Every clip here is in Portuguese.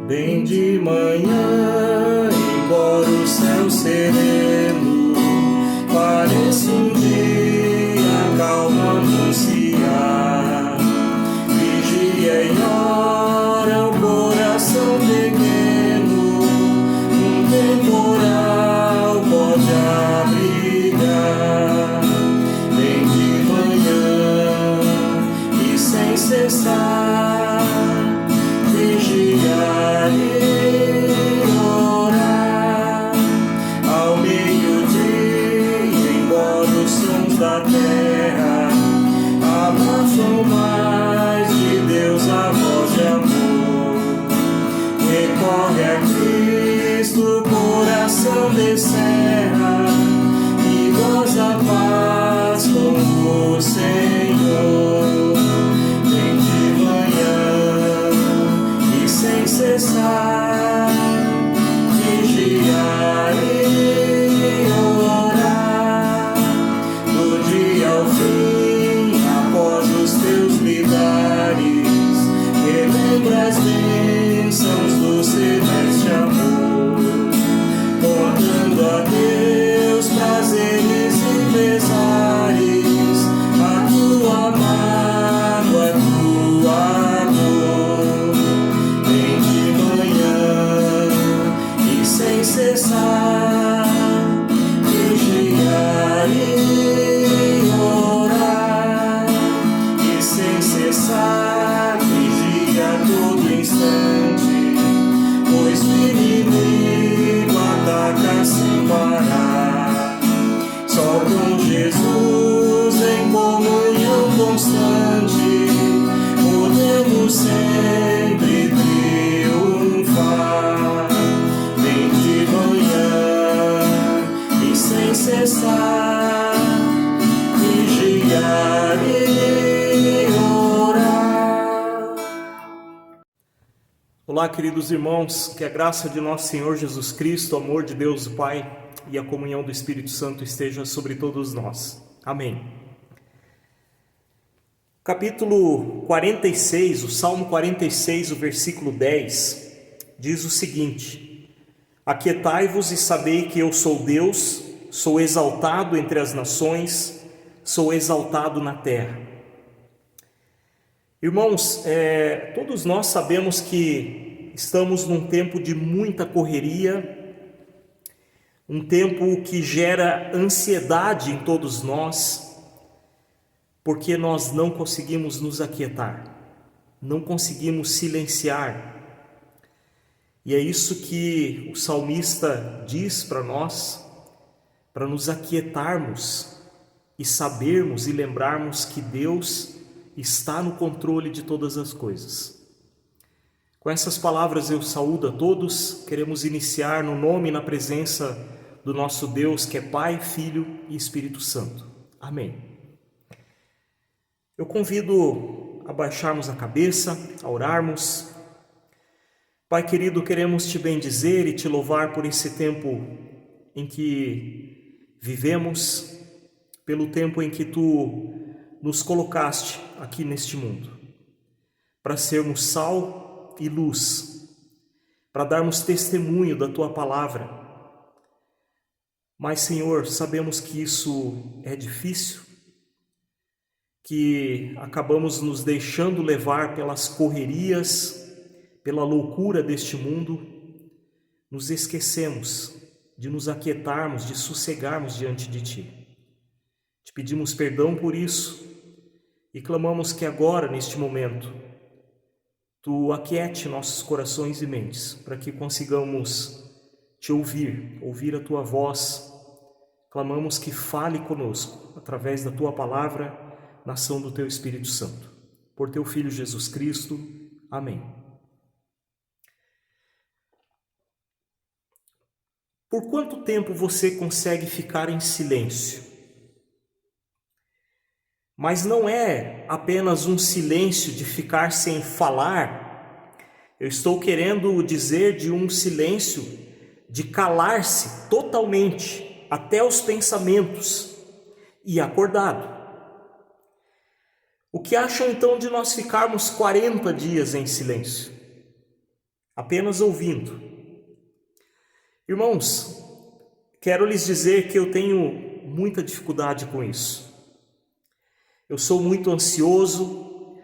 Bem de manhã, embora o céu sereno pareça um dia calma anunciar, vigia e ora o coração pequeno, um temporal pode abrigar. Bem de manhã e sem cessar, vigiar e orar. Ao meio-dia, embora os sons da terra abafam mais de Deus a voz de amor, recorre a Cristo, o coração descerra e goza a paz com o Senhor. Vem de manhã e sem cessar, vigiar e orar. Do dia ao fim, após os teus lidares, relembra as bênçãos do celeste amor, contando a Deus prazeres e pesares, a tua mágoa, a tua dor. Vem de manhã e sem cessar, vigiar e orar, e sem cessar, vigia a todo instante, pois o inimigo ataca sem parar. Só com Jesus em comunhão constante podemos sempre triunfar. Vem de manhã e sem cessar, vigiar e orar. Olá, queridos irmãos, que a graça de nosso Senhor Jesus Cristo, o amor de Deus o Pai e a comunhão do Espírito Santo esteja sobre todos nós. Amém. Capítulo 46, o Salmo 46, o versículo 10, diz o seguinte: Aquietai-vos e sabei que eu sou Deus, sou exaltado entre as nações, sou exaltado na terra. Irmãos, todos nós sabemos que estamos num tempo de muita correria, um tempo que gera ansiedade em todos nós, porque nós não conseguimos nos aquietar, não conseguimos silenciar. E é isso que o salmista diz para nós, para nos aquietarmos e sabermos e lembrarmos que Deus está no controle de todas as coisas. Com essas palavras eu saúdo a todos, queremos iniciar no nome e na presença do nosso Deus, que é Pai, Filho e Espírito Santo. Amém. Eu convido a baixarmos a cabeça, a orarmos. Pai querido, queremos te bendizer e te louvar por esse tempo em que vivemos, pelo tempo em que tu nos colocaste aqui neste mundo, para sermos sal e luz, para darmos testemunho da tua palavra. Mas, Senhor, sabemos que isso é difícil, que acabamos nos deixando levar pelas correrias, pela loucura deste mundo, nos esquecemos de nos aquietarmos, de sossegarmos diante de Ti. Te pedimos perdão por isso e clamamos que agora, neste momento, Tu aquiete nossos corações e mentes, para que consigamos Te ouvir a Tua voz. Clamamos que fale conosco, através da Tua palavra, na ação do Teu Espírito Santo. Por Teu Filho Jesus Cristo. Amém. Por quanto tempo você consegue ficar em silêncio? Mas não é apenas um silêncio de ficar sem falar. Eu estou querendo dizer de um silêncio de calar-se totalmente, até os pensamentos, e acordado. O que acham então de nós ficarmos 40 dias em silêncio? apenas ouvindo. Irmãos, quero lhes dizer que eu tenho muita dificuldade com isso. Eu sou muito ansioso,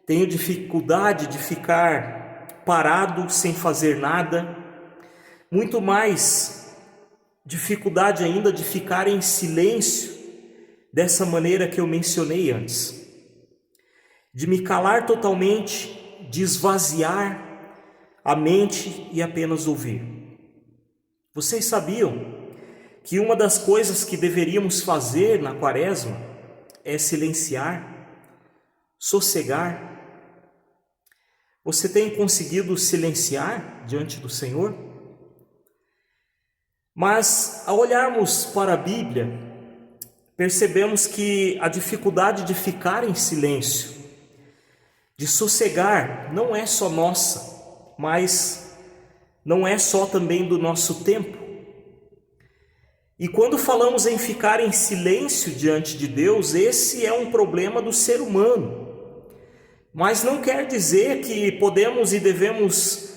tenho dificuldade de ficar parado sem fazer nada, muito mais dificuldade ainda de ficar em silêncio, dessa maneira que eu mencionei antes, de me calar totalmente, de esvaziar a mente e apenas ouvir. Vocês sabiam que uma das coisas que deveríamos fazer na quaresma é silenciar, sossegar? Você tem conseguido silenciar diante do Senhor? Mas ao olharmos para a Bíblia, percebemos que a dificuldade de ficar em silêncio, de sossegar, não é só nossa, mas não é só também do nosso tempo. E quando falamos em ficar em silêncio diante de Deus, esse é um problema do ser humano. Mas não quer dizer que podemos e devemos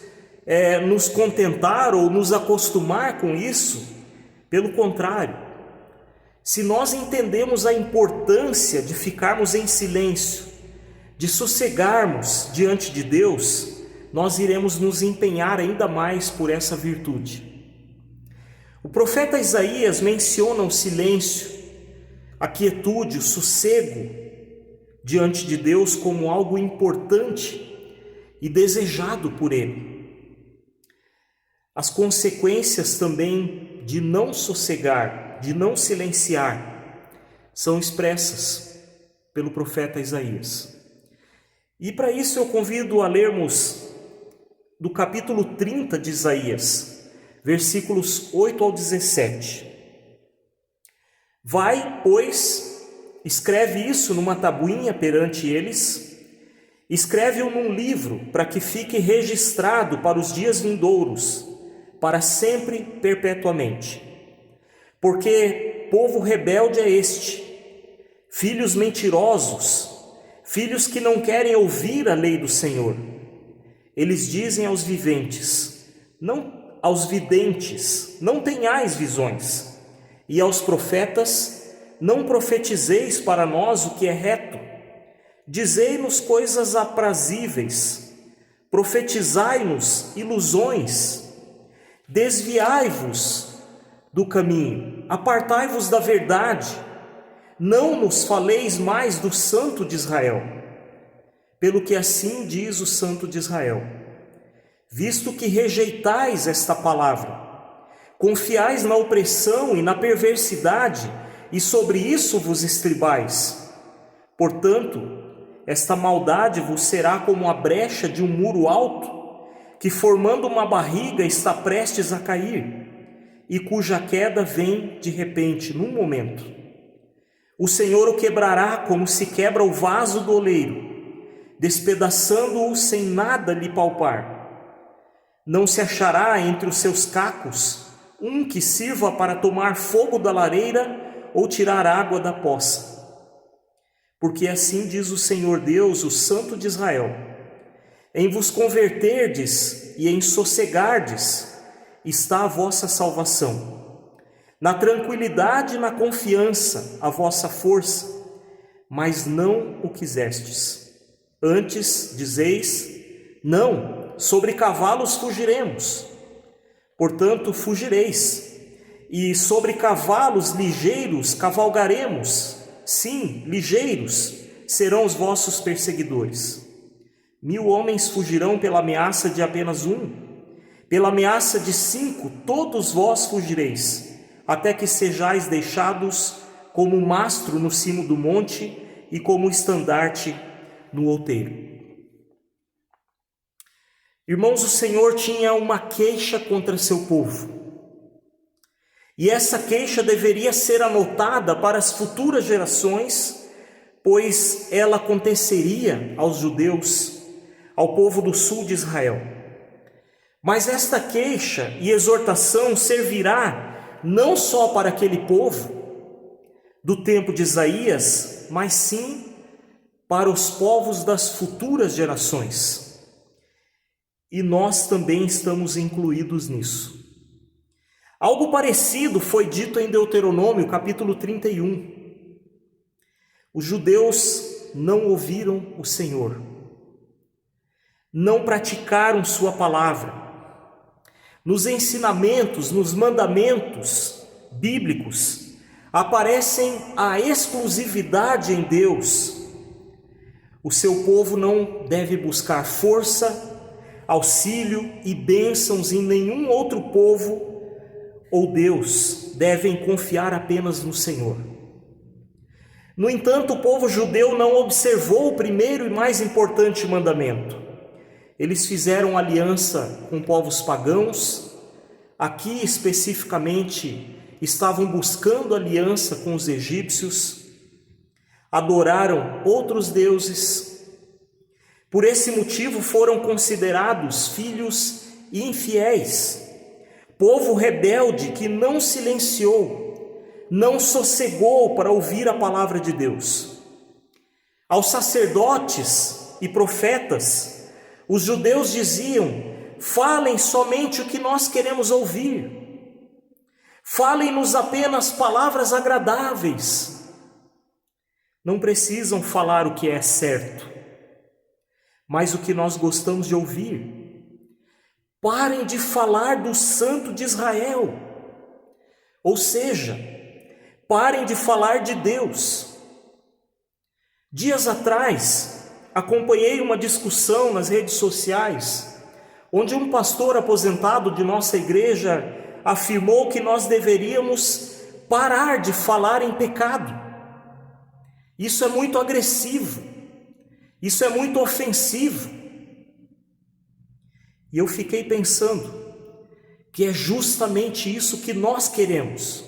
nos contentar ou nos acostumar com isso. Pelo contrário, se nós entendemos a importância de ficarmos em silêncio, de sossegarmos diante de Deus, nós iremos nos empenhar ainda mais por essa virtude. O profeta Isaías menciona o silêncio, a quietude, o sossego diante de Deus como algo importante e desejado por Ele. As consequências também de não sossegar, de não silenciar, são expressas pelo profeta Isaías. E para isso eu convido a lermos do capítulo 30 de Isaías, versículos 8 ao 17. Vai, pois, escreve isso numa tabuinha perante eles, escreve-o num livro, para que fique registrado para os dias vindouros, para sempre, perpetuamente. Porque povo rebelde é este, filhos mentirosos, filhos que não querem ouvir a lei do Senhor. Eles dizem aos viventes, não aos videntes, não tenhais visões, e aos profetas, não profetizeis para nós o que é reto. Dizei-nos coisas aprazíveis, profetizai-nos ilusões, desviai-vos do caminho, apartai-vos da verdade, não nos faleis mais do Santo de Israel. Pelo que assim diz o Santo de Israel: visto que rejeitais esta palavra, confiais na opressão e na perversidade, e sobre isso vos estribais. Portanto, esta maldade vos será como a brecha de um muro alto, que formando uma barriga está prestes a cair, e cuja queda vem de repente, num momento. O Senhor o quebrará como se quebra o vaso do oleiro, despedaçando-o sem nada lhe palpar. Não se achará entre os seus cacos um que sirva para tomar fogo da lareira ou tirar água da poça. Porque assim diz o Senhor Deus, o Santo de Israel: em vos converterdes e em sossegardes está a vossa salvação. Na tranquilidade e na confiança a vossa força, mas não o quisestes. Antes dizeis: não, sobre cavalos fugiremos. Portanto, fugireis, e sobre cavalos ligeiros cavalgaremos. Sim, ligeiros serão os vossos perseguidores. 1000 homens fugirão pela ameaça de apenas um, pela ameaça de 5, todos vós fugireis, até que sejais deixados como um mastro no cimo do monte e como estandarte no outeiro. Irmãos, o Senhor tinha uma queixa contra seu povo. E essa queixa deveria ser anotada para as futuras gerações, pois ela aconteceria aos judeus, ao povo do sul de Israel. Mas esta queixa e exortação servirá não só para aquele povo do tempo de Isaías, mas sim para os povos das futuras gerações. e nós também estamos incluídos nisso. Algo parecido foi dito em Deuteronômio, capítulo 31. Os judeus não ouviram o Senhor, não praticaram sua palavra. Nos ensinamentos, nos mandamentos bíblicos, aparecem a exclusividade em Deus. O seu povo não deve buscar força, auxílio e bênçãos em nenhum outro povo ou Deus, devem confiar apenas no Senhor. No entanto, o povo judeu não observou o primeiro e mais importante mandamento. Eles fizeram aliança com povos pagãos. Aqui especificamente estavam buscando aliança com os egípcios, adoraram outros deuses. Por esse motivo foram considerados filhos infiéis, povo rebelde que não silenciou, não sossegou para ouvir a palavra de Deus. Aos sacerdotes e profetas, os judeus diziam: falem somente o que nós queremos ouvir, falem-nos apenas palavras agradáveis, não precisam falar o que é certo, mas o que nós gostamos de ouvir. Parem de falar do Santo de Israel, ou seja, parem de falar de Deus. Dias atrás, acompanhei uma discussão nas redes sociais, onde um pastor aposentado de nossa igreja afirmou que nós deveríamos parar de falar em pecado. Isso é muito agressivo, isso é muito ofensivo. E eu fiquei pensando que é justamente isso que nós queremos.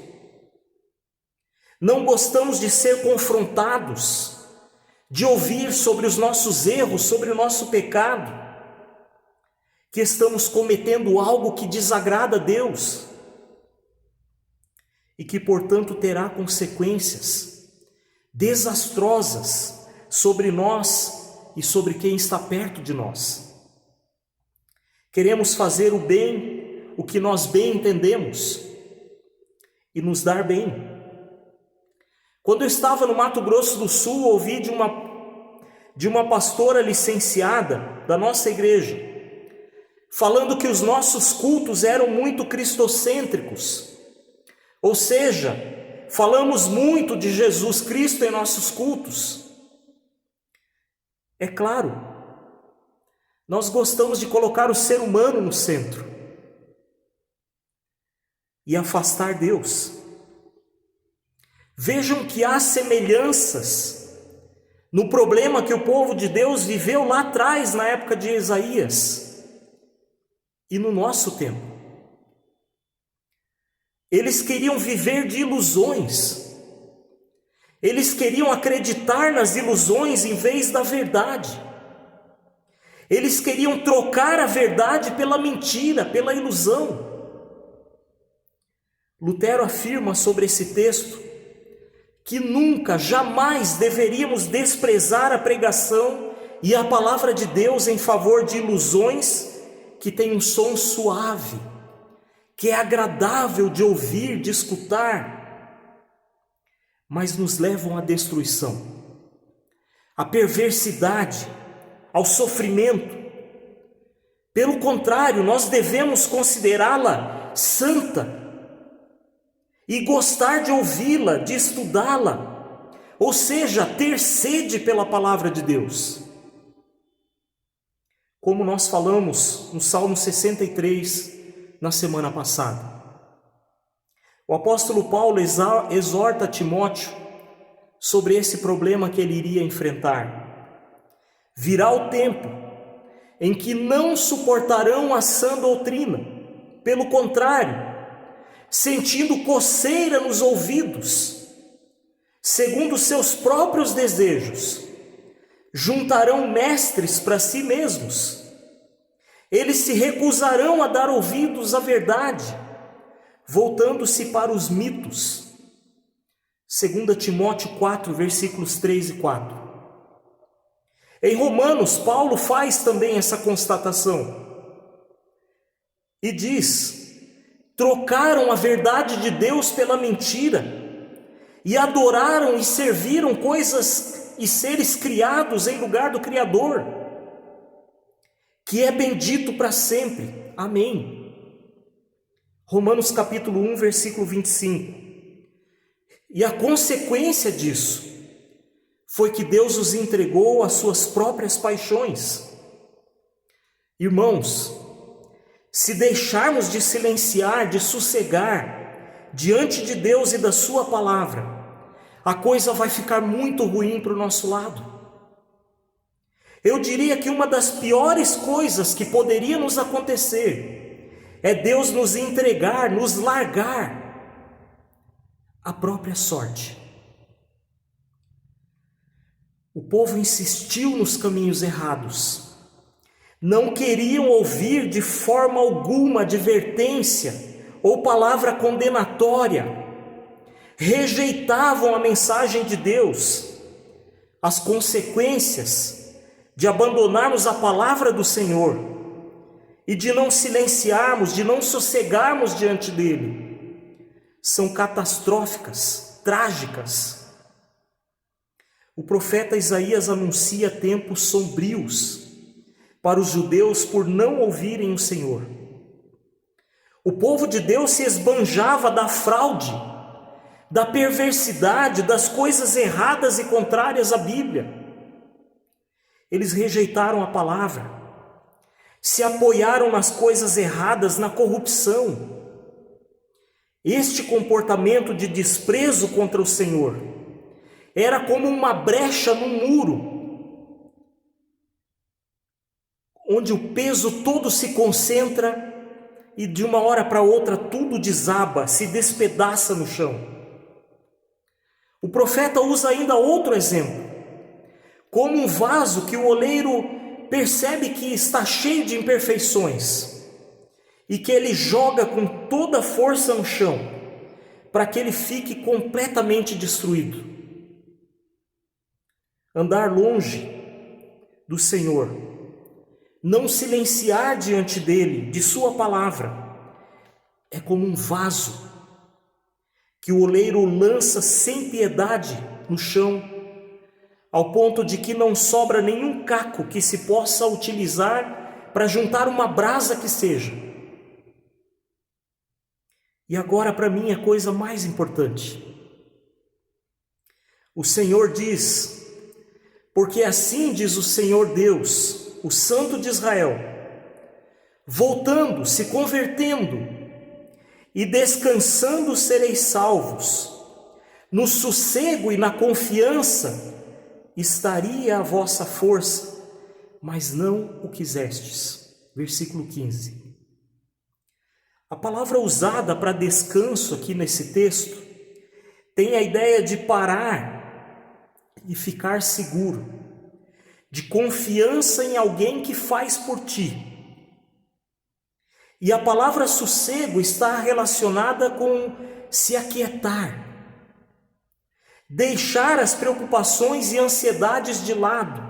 Não gostamos de ser confrontados, de ouvir sobre os nossos erros, sobre o nosso pecado, que estamos cometendo algo que desagrada a Deus e que, portanto, terá consequências desastrosas sobre nós e sobre quem está perto de nós. Queremos fazer o bem, o que nós bem entendemos, e nos dar bem. Quando eu estava no Mato Grosso do Sul, ouvi de uma pastora licenciada da nossa igreja, falando que os nossos cultos eram muito cristocêntricos, ou seja, falamos muito de Jesus Cristo em nossos cultos. É claro, nós gostamos de colocar o ser humano no centro e afastar Deus. Vejam que há semelhanças no problema que o povo de Deus viveu lá atrás, na época de Isaías, e no nosso tempo. Eles queriam viver de ilusões, eles queriam acreditar nas ilusões em vez da verdade. Eles queriam trocar a verdade pela mentira, pela ilusão. Lutero afirma sobre esse texto que nunca, jamais deveríamos desprezar a pregação e a palavra de Deus em favor de ilusões que têm um som suave, que é agradável de ouvir, de escutar, mas nos levam à destruição, à perversidade, ao sofrimento. Pelo contrário, nós devemos considerá-la santa e gostar de ouvi-la, de estudá-la, ou seja, ter sede pela palavra de Deus. Como nós falamos no Salmo 63 na semana passada. O apóstolo Paulo exorta Timóteo sobre esse problema que ele iria enfrentar. Virá o tempo em que não suportarão a sã doutrina, pelo contrário, sentindo coceira nos ouvidos, segundo seus próprios desejos, juntarão mestres para si mesmos. Eles se recusarão a dar ouvidos à verdade, voltando-se para os mitos. 2 Timóteo 4, versículos 3 e 4. Em Romanos, Paulo faz também essa constatação. E diz: trocaram a verdade de Deus pela mentira, e adoraram e serviram coisas e seres criados em lugar do Criador, que é bendito para sempre. Amém. Romanos capítulo 1, versículo 25. E a consequência disso foi que Deus os entregou às suas próprias paixões. Irmãos, se deixarmos de silenciar, de sossegar diante de Deus e da sua palavra, a coisa vai ficar muito ruim para o nosso lado. Eu diria que uma das piores coisas que poderia nos acontecer é Deus nos entregar, nos largar à própria sorte. O povo insistiu nos caminhos errados. Não queriam ouvir de forma alguma advertência ou palavra condenatória. Rejeitavam a mensagem de Deus. As consequências de abandonarmos a palavra do Senhor e de não silenciarmos, de não sossegarmos diante dele, são catastróficas, trágicas. O profeta Isaías anuncia tempos sombrios para os judeus por não ouvirem o Senhor. O povo de Deus se esbanjava da fraude, da perversidade, das coisas erradas e contrárias à Bíblia. Eles rejeitaram a palavra, se apoiaram nas coisas erradas, na corrupção. Este comportamento de desprezo contra o Senhor era como uma brecha no muro, onde o peso todo se concentra e de uma hora para outra tudo desaba, se despedaça no chão. O profeta usa ainda outro exemplo, como um vaso que o oleiro percebe que está cheio de imperfeições e que ele joga com toda a força no chão para que ele fique completamente destruído. Andar longe do Senhor, não silenciar diante dele, de sua palavra, é como um vaso que o oleiro lança sem piedade no chão, ao ponto de que não sobra nenhum caco que se possa utilizar para juntar uma brasa que seja. E agora, para mim, a coisa mais importante. O Senhor diz: porque assim diz o Senhor Deus, o Santo de Israel, voltando, se convertendo e descansando sereis salvos, no sossego e na confiança estaria a vossa força, mas não o quisestes. Versículo 15. A palavra usada para descanso aqui nesse texto tem a ideia de parar e ficar seguro, de confiança em alguém que faz por ti. E a palavra sossego está relacionada com se aquietar, deixar as preocupações e ansiedades de lado.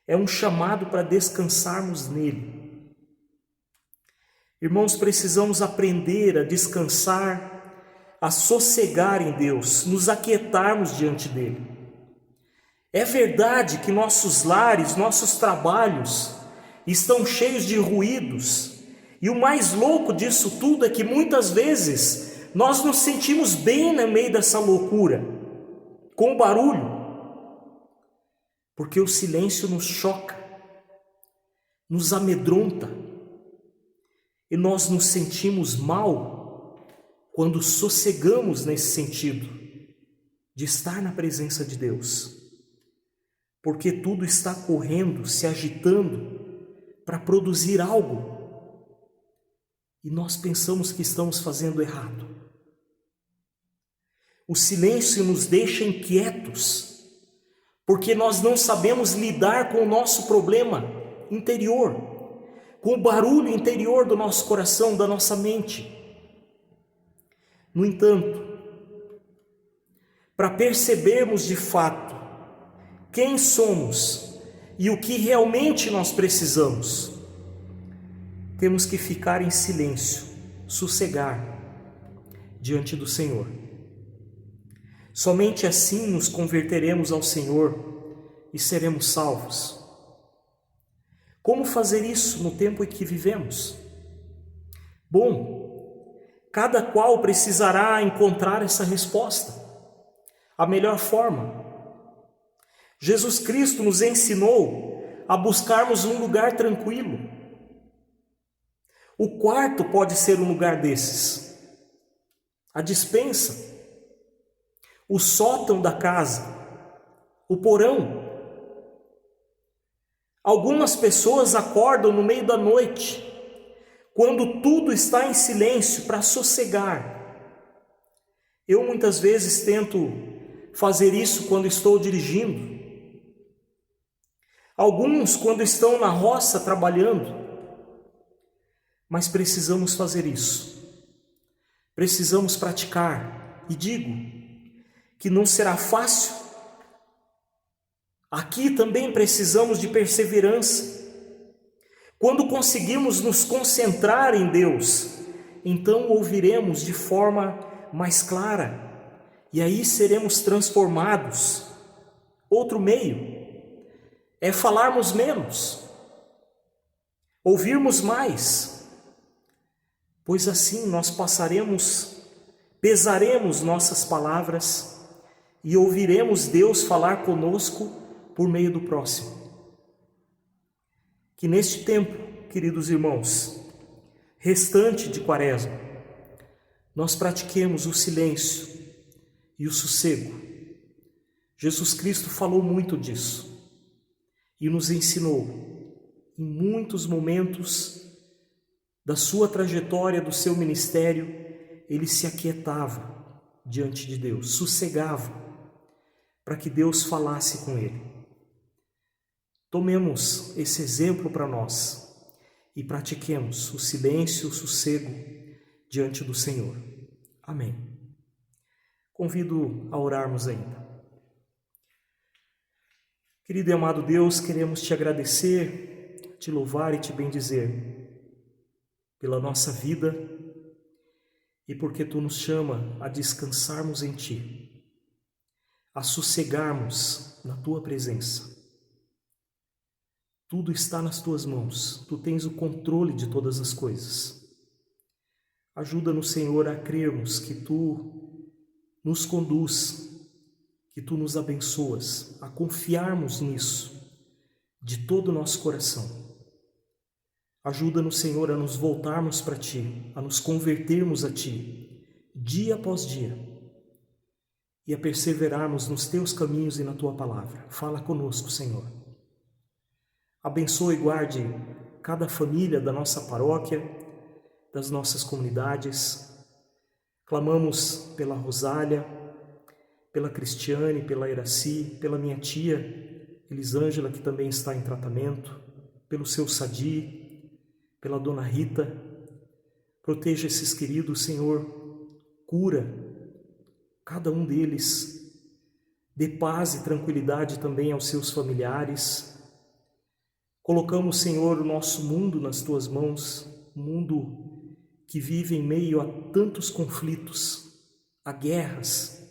É um chamado para descansarmos nele. Irmãos, precisamos aprender a descansar, a sossegar em Deus, nos aquietarmos diante dele. É verdade que nossos lares, nossos trabalhos estão cheios de ruídos, e o mais louco disso tudo é que muitas vezes nós nos sentimos bem no meio dessa loucura, com o barulho, porque o silêncio nos choca, nos amedronta, e nós nos sentimos mal quando sossegamos nesse sentido de estar na presença de Deus, porque tudo está correndo, se agitando para produzir algo, e nós pensamos que estamos fazendo errado. O silêncio nos deixa inquietos, porque nós não sabemos lidar com o nosso problema interior, com o barulho interior do nosso coração, da nossa mente. No entanto, para percebermos de fato quem somos e o que realmente nós precisamos, temos que ficar em silêncio, sossegar diante do Senhor. Somente assim nos converteremos ao Senhor e seremos salvos. Como fazer isso no tempo em que vivemos? Bom, cada qual precisará encontrar essa resposta, a melhor forma. Jesus Cristo nos ensinou a buscarmos um lugar tranquilo. O quarto pode ser um lugar desses. A despensa, o sótão da casa, o porão. Algumas pessoas acordam no meio da noite, quando tudo está em silêncio, para sossegar. Eu muitas vezes tento fazer isso quando estou dirigindo. Alguns quando estão na roça trabalhando. Mas precisamos fazer isso. Precisamos praticar. E digo que não será fácil. Aqui também precisamos de perseverança. Quando conseguimos nos concentrar em Deus, então ouviremos de forma mais clara. E aí seremos transformados. Outro meio é falarmos menos, ouvirmos mais. Pois assim nós pesaremos nossas palavras e ouviremos Deus falar conosco por meio do próximo. Que neste tempo, queridos irmãos, restante de Quaresma, nós pratiquemos o silêncio e o sossego. Jesus Cristo falou muito disso e nos ensinou em muitos momentos da sua trajetória, do seu ministério, ele se aquietava diante de Deus, sossegava, para que Deus falasse com ele. Tomemos esse exemplo para nós e pratiquemos o silêncio e o sossego diante do Senhor. Amém. Convido a orarmos ainda. Querido e amado Deus, queremos te agradecer, te louvar e te bendizer pela nossa vida e porque Tu nos chama a descansarmos em Ti, a sossegarmos na Tua presença. Tudo está nas Tuas mãos, Tu tens o controle de todas as coisas. Ajuda-nos, Senhor, a crermos que Tu nos conduz, que Tu nos abençoas, a confiarmos nisso de todo o nosso coração. Ajuda-nos, Senhor, a nos voltarmos para Ti, a nos convertermos a Ti, dia após dia, e a perseverarmos nos Teus caminhos e na Tua palavra. Fala conosco, Senhor. Abençoe e guarde cada família da nossa paróquia, das nossas comunidades. Clamamos pela Rosália, pela Cristiane, pela Iraci, pela minha tia Elisângela, que também está em tratamento, pelo seu Sadi, pela Dona Rita. Proteja esses queridos, Senhor, cura cada um deles, dê paz e tranquilidade também aos seus familiares. Colocamos, Senhor, o nosso mundo nas Tuas mãos, um mundo que vive em meio a tantos conflitos, a guerras.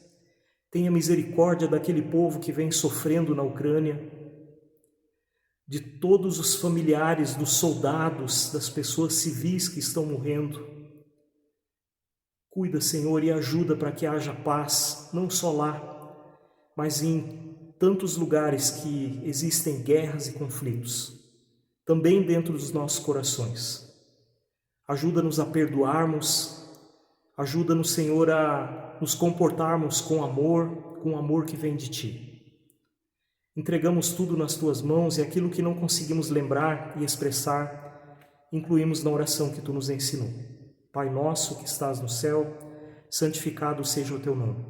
Tenha misericórdia daquele povo que vem sofrendo na Ucrânia, de todos os familiares dos soldados, das pessoas civis que estão morrendo. Cuida, Senhor, e ajuda para que haja paz, não só lá, mas em tantos lugares que existem guerras e conflitos, também dentro dos nossos corações. Ajuda-nos a perdoarmos, ajuda-nos, Senhor, a nos comportarmos com o amor que vem de Ti. Entregamos tudo nas Tuas mãos e aquilo que não conseguimos lembrar e expressar, incluímos na oração que Tu nos ensinou. Pai nosso que estás no céu, santificado seja o Teu nome.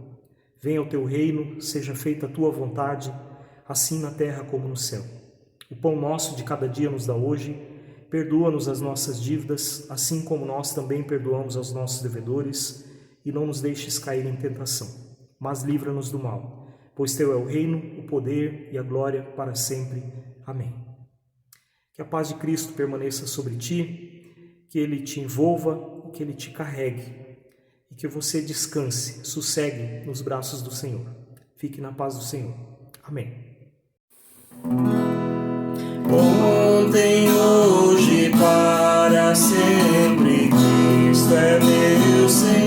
Venha o Teu reino, seja feita a Tua vontade, assim na terra como no céu. O pão nosso de cada dia nos dá hoje, perdoa-nos as nossas dívidas, assim como nós também perdoamos aos nossos devedores, e não nos deixes cair em tentação, mas livra-nos do mal. Pois Teu é o reino, o poder e a glória para sempre. Amém. Que a paz de Cristo permaneça sobre ti, que Ele te envolva, que Ele te carregue e que você descanse, sossegue nos braços do Senhor. Fique na paz do Senhor. Amém. Ontem, hoje, para sempre, Cristo é meu Senhor.